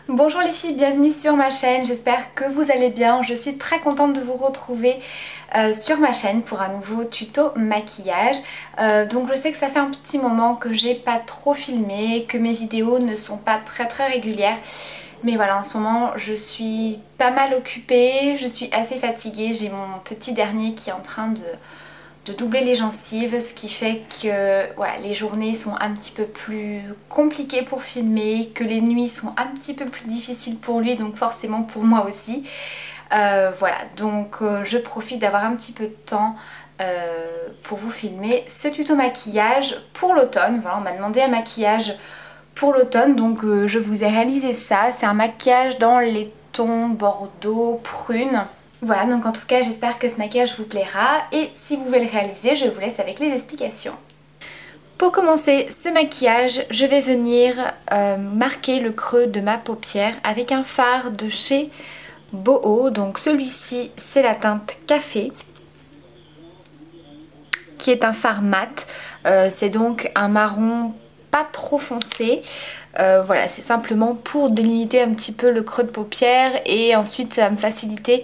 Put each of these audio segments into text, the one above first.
Bonjour les filles, bienvenue sur ma chaîne, j'espère que vous allez bien. Je suis très contente de vous retrouver sur ma chaîne pour un nouveau tuto maquillage. Donc je sais que ça fait un petit moment que j'ai pas trop filmé, que mes vidéos ne sont pas très régulières. Mais voilà, en ce moment je suis pas mal occupée, je suis assez fatiguée. J'ai mon petit dernier qui est en train de doubler les gencives, ce qui fait que voilà, les journées sont un petit peu plus compliquées pour filmer, que les nuits sont un petit peu plus difficiles pour lui, donc forcément pour moi aussi. Voilà, donc je profite d'avoir un petit peu de temps pour vous filmer ce tuto maquillage pour l'automne. Voilà, on m'a demandé un maquillage pour l'automne, donc je vous ai réalisé ça. C'est un maquillage dans les tons bordeaux, prune. Voilà, donc en tout cas j'espère que ce maquillage vous plaira et si vous voulez le réaliser, je vous laisse avec les explications. Pour commencer ce maquillage, je vais venir marquer le creux de ma paupière avec un fard de chez Boho. Donc celui-ci c'est la teinte café, qui est un fard mat. C'est donc un marron pas trop foncé. Voilà, c'est simplement pour délimiter un petit peu le creux de paupière et ensuite ça va me faciliter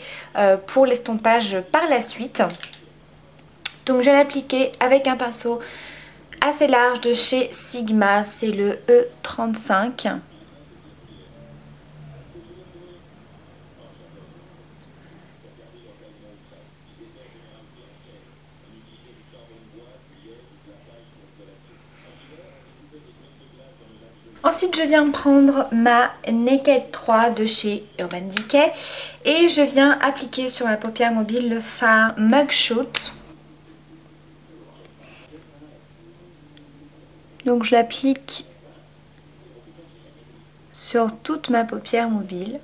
pour l'estompage par la suite. Donc je vais l'appliquer avec un pinceau assez large de chez Sigma, c'est le E35. Ensuite je viens prendre ma Naked 3 de chez Urban Decay et je viens appliquer sur ma paupière mobile le fard Mugshot. Donc je l'applique sur toute ma paupière mobile.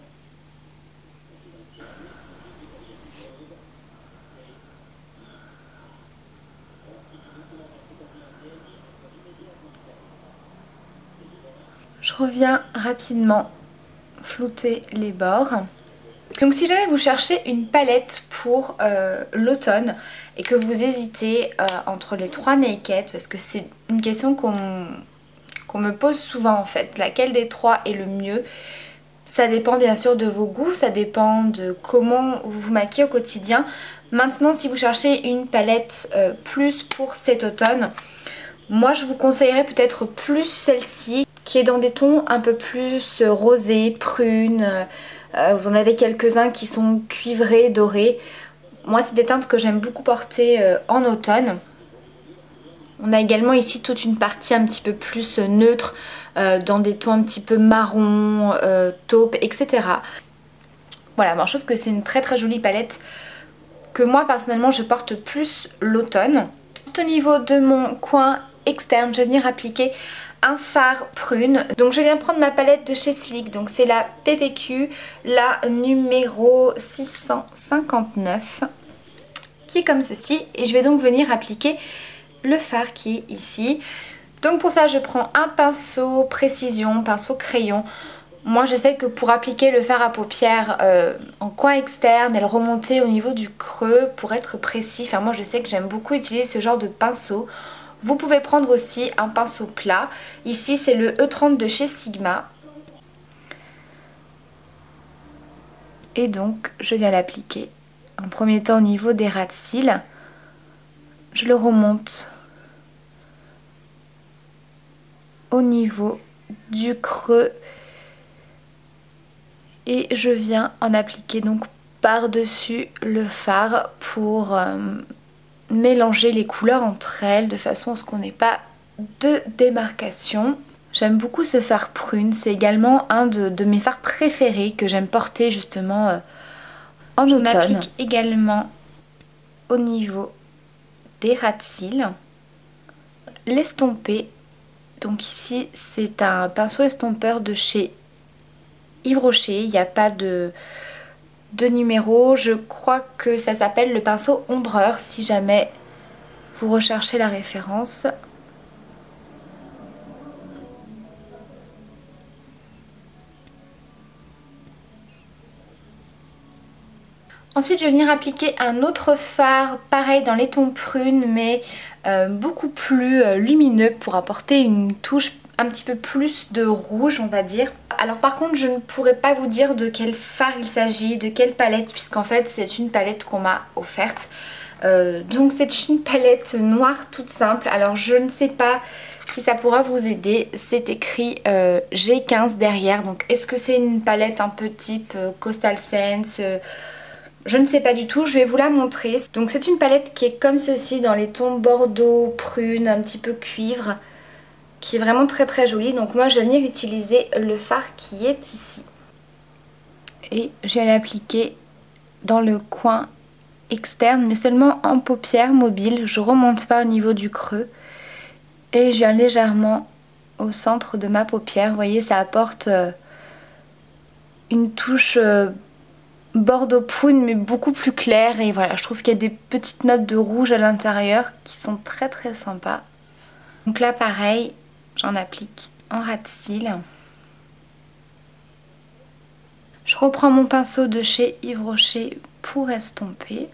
Je reviens rapidement flouter les bords. Donc si jamais vous cherchez une palette pour l'automne et que vous hésitez entre les trois Naked, parce que c'est une question qu'on me pose souvent en fait, laquelle des trois est le mieux? Ça dépend bien sûr de vos goûts, ça dépend de comment vous vous maquillez au quotidien. Maintenant si vous cherchez une palette plus pour cet automne, moi je vous conseillerais peut-être plus celle-ci, qui est dans des tons un peu plus rosés, prunes. Vous en avez quelques-uns qui sont cuivrés, dorés. Moi c'est des teintes que j'aime beaucoup porter en automne. On a également ici toute une partie un petit peu plus neutre, dans des tons un petit peu marron, taupe, etc. Voilà, moi je trouve que c'est une très jolie palette que moi personnellement je porte plus l'automne. Juste au niveau de mon coin externe, je vais venir appliquer un fard prune. Donc je viens prendre ma palette de chez Sleek, donc c'est la PPQ, la numéro 659, qui est comme ceci, et je vais donc venir appliquer le fard qui est ici. Donc pour ça je prends un pinceau précision, pinceau crayon. Moi je sais que pour appliquer le fard à paupières en coin externe et le remonter au niveau du creux pour être précis, enfin moi je sais que j'aime beaucoup utiliser ce genre de pinceau. Vous pouvez prendre aussi un pinceau plat. Ici c'est le E30 de chez Sigma. Et donc je viens l'appliquer en premier temps au niveau des ras de cils. Je le remonte au niveau du creux et je viens en appliquer donc par-dessus le fard pour mélanger les couleurs entre elles de façon à ce qu'on n'ait pas de démarcation. J'aime beaucoup ce fard prune, c'est également un de mes fards préférés que j'aime porter justement en automne. On applique également au niveau des ras de cils, l'estomper. Donc ici c'est un pinceau estompeur de chez Yves Rocher, il n'y a pas de numéro, je crois que ça s'appelle le pinceau ombreur si jamais vous recherchez la référence. Ensuite je vais venir appliquer un autre fard, pareil dans les tons prunes mais beaucoup plus lumineux pour apporter une touche un petit peu plus de rouge, on va dire. Alors par contre je ne pourrais pas vous dire de quel fard il s'agit, de quelle palette, puisqu'en fait c'est une palette qu'on m'a offerte. Donc c'est une palette noire toute simple. Alors je ne sais pas si ça pourra vous aider. C'est écrit G15 derrière. Donc est-ce que c'est une palette un peu type Coastal Scents, je ne sais pas du tout, je vais vous la montrer. Donc c'est une palette qui est comme ceci dans les tons bordeaux, prune, un petit peu cuivre, qui est vraiment très très jolie. Donc moi je vais venir utiliser le fard qui est ici. Et je vais l'appliquer dans le coin externe, mais seulement en paupière mobile. Je remonte pas au niveau du creux. Et je viens légèrement au centre de ma paupière. Vous voyez, ça apporte une touche bordeaux prune, mais beaucoup plus claire. Et voilà, je trouve qu'il y a des petites notes de rouge à l'intérieur qui sont très très sympas. Donc là pareil, j'en applique en ras de cils. Je reprends mon pinceau de chez Yves Rocher pour estomper.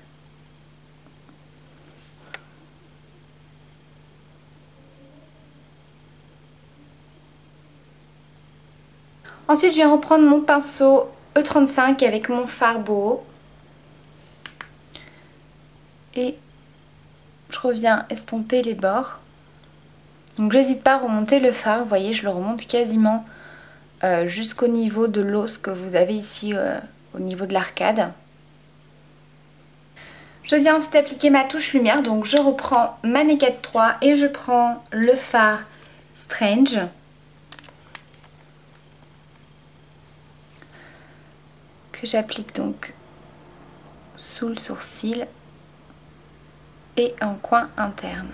Ensuite je vais reprendre mon pinceau E35 avec mon fard boho. Et je reviens estomper les bords. Donc j'hésite pas à remonter le fard, vous voyez je le remonte quasiment jusqu'au niveau de l'os que vous avez ici au niveau de l'arcade. Je viens ensuite appliquer ma touche lumière, donc je reprends ma Naked 3 et je prends le fard Strange. Que j'applique donc sous le sourcil et en coin interne.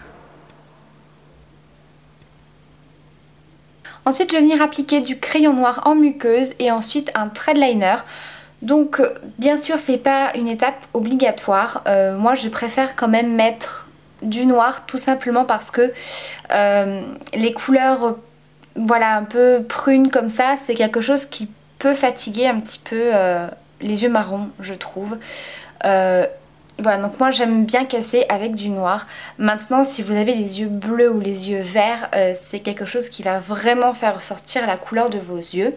Ensuite je vais venir appliquer du crayon noir en muqueuse et ensuite un thread liner. Donc bien sûr c'est pas une étape obligatoire, moi je préfère quand même mettre du noir tout simplement parce que les couleurs voilà un peu prunes comme ça c'est quelque chose qui peut fatiguer un petit peu les yeux marrons je trouve. Voilà, donc moi j'aime bien casser avec du noir. Maintenant si vous avez les yeux bleus ou les yeux verts, c'est quelque chose qui va vraiment faire ressortir la couleur de vos yeux.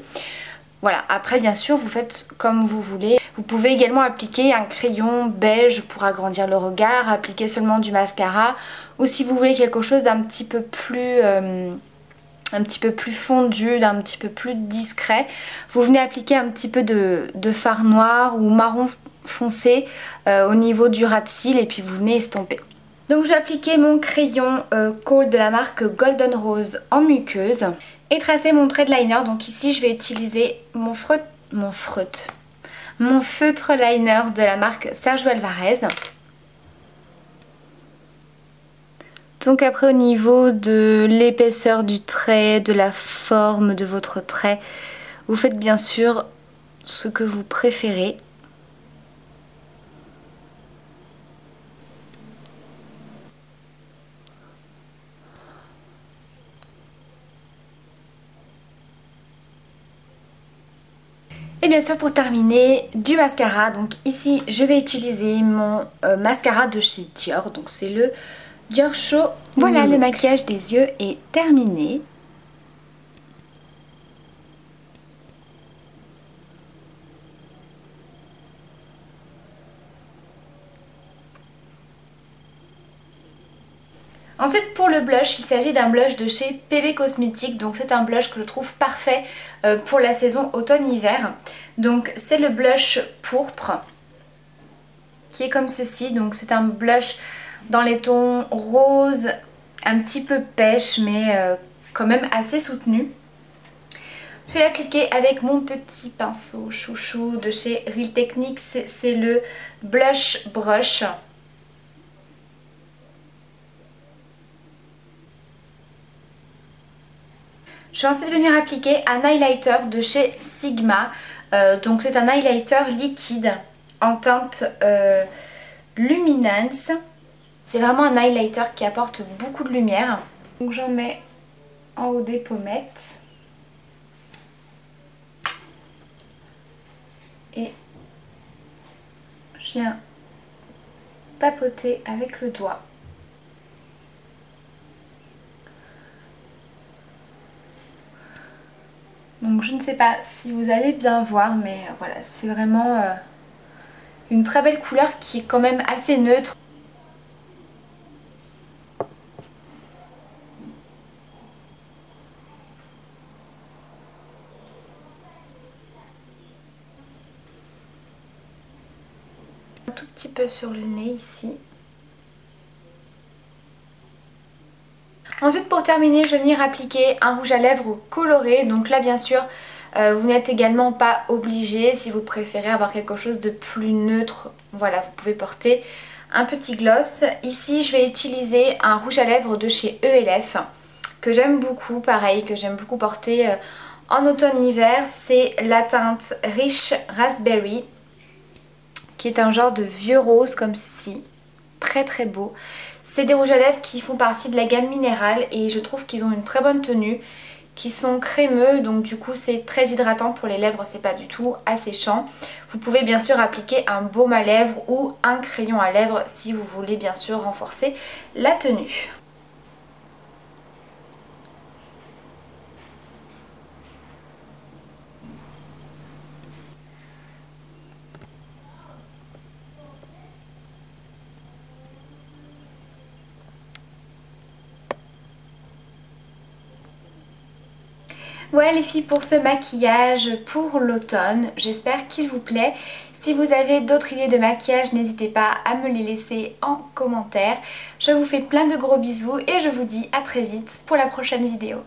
Voilà, après bien sûr vous faites comme vous voulez. Vous pouvez également appliquer un crayon beige pour agrandir le regard, appliquer seulement du mascara. Ou si vous voulez quelque chose d'un petit peu plus fondu, d'un petit peu plus discret, vous venez appliquer un petit peu de fard noir ou marron foncé au niveau du ras de cils et puis vous venez estomper. Donc j'ai appliqué mon crayon Kohl de la marque Golden Rose en muqueuse et tracé mon thread liner. Donc ici je vais utiliser mon feutre liner de la marque Sergio Alvarez. Donc après au niveau de l'épaisseur du trait, de la forme de votre trait, vous faites bien sûr ce que vous préférez. Et bien sûr pour terminer, du mascara. Donc ici je vais utiliser mon mascara de chez Dior. Donc c'est le Dior Show. Voilà, le maquillage des yeux est terminé. Ensuite pour le blush, il s'agit d'un blush de chez PB Cosmetics. Donc c'est un blush que je trouve parfait pour la saison automne-hiver. Donc c'est le blush pourpre qui est comme ceci. Donc c'est un blush dans les tons rose, un petit peu pêche mais quand même assez soutenu. Je vais l'appliquer avec mon petit pinceau chouchou de chez Real Techniques. C'est le Blush Brush. Je vais ensuite venir appliquer un highlighter de chez Sigma. Donc c'est un highlighter liquide en teinte Luminance. C'est vraiment un highlighter qui apporte beaucoup de lumière. Donc j'en mets en haut des pommettes. Et je viens tapoter avec le doigt. Donc je ne sais pas si vous allez bien voir, mais voilà, c'est vraiment une très belle couleur qui est quand même assez neutre. Un tout petit peu sur le nez ici. Ensuite, pour terminer, je vais venir appliquer un rouge à lèvres coloré. Donc là, bien sûr, vous n'êtes également pas obligé. Si vous préférez avoir quelque chose de plus neutre, voilà, vous pouvez porter un petit gloss. Ici, je vais utiliser un rouge à lèvres de chez ELF que j'aime beaucoup, pareil, que j'aime beaucoup porter en automne-hiver. C'est la teinte Rich Raspberry, qui est un genre de vieux rose comme ceci. Très très beau. C'est des rouges à lèvres qui font partie de la gamme minérale et je trouve qu'ils ont une très bonne tenue, qui sont crémeux, donc du coup c'est très hydratant pour les lèvres, c'est pas du tout asséchant. Vous pouvez bien sûr appliquer un baume à lèvres ou un crayon à lèvres si vous voulez bien sûr renforcer la tenue. Voilà les filles pour ce maquillage pour l'automne, j'espère qu'il vous plaît. Si vous avez d'autres idées de maquillage, n'hésitez pas à me les laisser en commentaire. Je vous fais plein de gros bisous et je vous dis à très vite pour la prochaine vidéo.